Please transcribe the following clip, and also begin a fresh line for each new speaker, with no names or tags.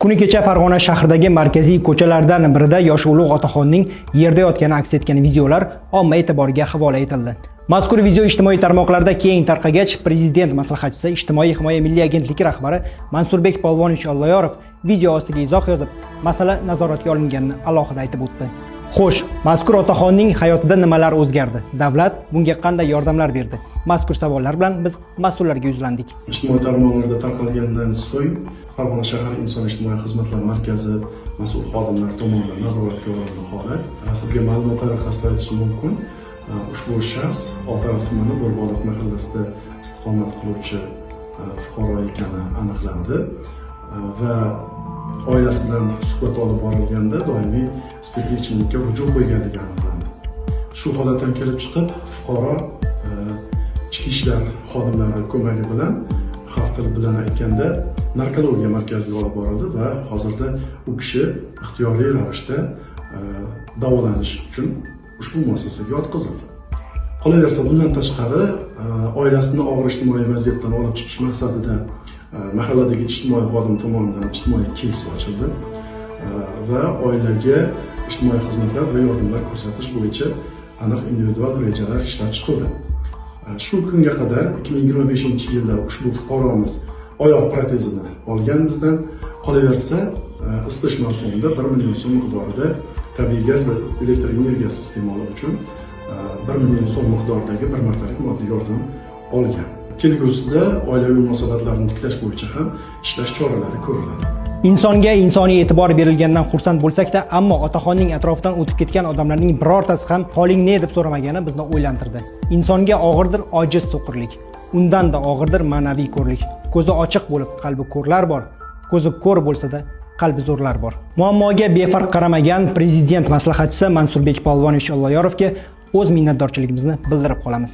Kuni kecha Farg'ona shahridagi markaziy ko'chalardan birida yosh ulug' otaxonning yerda yotgani aks etgan videolar omma e'tiboriga havola etildi. Mazkur video ijtimoiy tarmoqlarda keng tarqagach, prezident maslahatchisi, ijtimoiy himoya milliy agentligi rahbari Mansurbek Polvonovich Olloyorov video ostiga izoh yozib, masala nazoratga olinganini alohida aytib o'tdi. Xo'sh, mazkur otaxonning hayotida nimalar o'zgardi? Davlat bunga qanday yordamlar berdi? Mazkur savollar bilan biz mas'ullarga yuzlandik.
Ijtimoiy tarmoqlarda tarqalgandan so'ng Farg'ona shahar inson ijtimoiy xizmatlar markazi mas'ul xodimlari tomonidan nazoratga olindi holat. Sizga ma'lumotlar asosida aytishim mumkin. Ushbu shaxs Oltiariq tumani Bo'rboliq mahallasida istiqomat qiluvchi fuqaro ekani aniqlandi va oilasi bilan suhbat olib borilganda doimiy spirtli ichimlikka hujum qo'yganligi aniqlandi. Shu holatdan kelib chiqib, fuqaro ichki ishlar xodimlari ko'magi bilan, xalq tili bilan aytganda, narkologiya markaziga olib borildi va hozirda u kishi ixtiyoriy ravishda davolanish uchun ushbu muassasaga yotqizildi. Qolaversa, bundan tashqari oilasini og'ir ijtimoiy vaziyatdan olib chiqish maqsadida mahalladagi ijtimoiy xodim tomonidan ijtimoiy kes ochildi va oilaga ijtimoiy xizmatlar va yordamlar ko'rsatish bo'yicha aniq individual rejalar ishlab chiqildi. Shu kunga qadar 2025-yilda ushbu fuqaromiz oyoq protezini olgan bizdan. Qolaversa, isitish mavsumida 1 million so'm miqdorida tabiiy gaz va elektr energiyasi iste'moli uchun 1 million so'm miqdoridagi bir martalik moddiy yordam olgan. Kelgusida oilaviy munosabatlarni tiklash bo'yicha ham ishlash choralari ko'riladi.
Insonga insoniy e'tibor berilgandan xursand bo'lsak-da, ammo otaxonning atrofidan o'tib ketgan odamlarning birortasi ham "Qoling ne?" deb so'ramagani bizni o'ylantirdi. Insonga og'irdir ojiz so'qirlik, undan-da og'irdir ma'naviy ko'rlik. Ko'zi ochiq bo'lib, qalbi ko'rlar bor. Ko'zi ko'r bo'lsa-da, qalbi zo'rlar bor. Muammoga befarq qaramagan prezident maslahatchisi Mansurbek Polvonovich Olloyorovga o'z minnatdorchiligimizni bildirib qolamiz.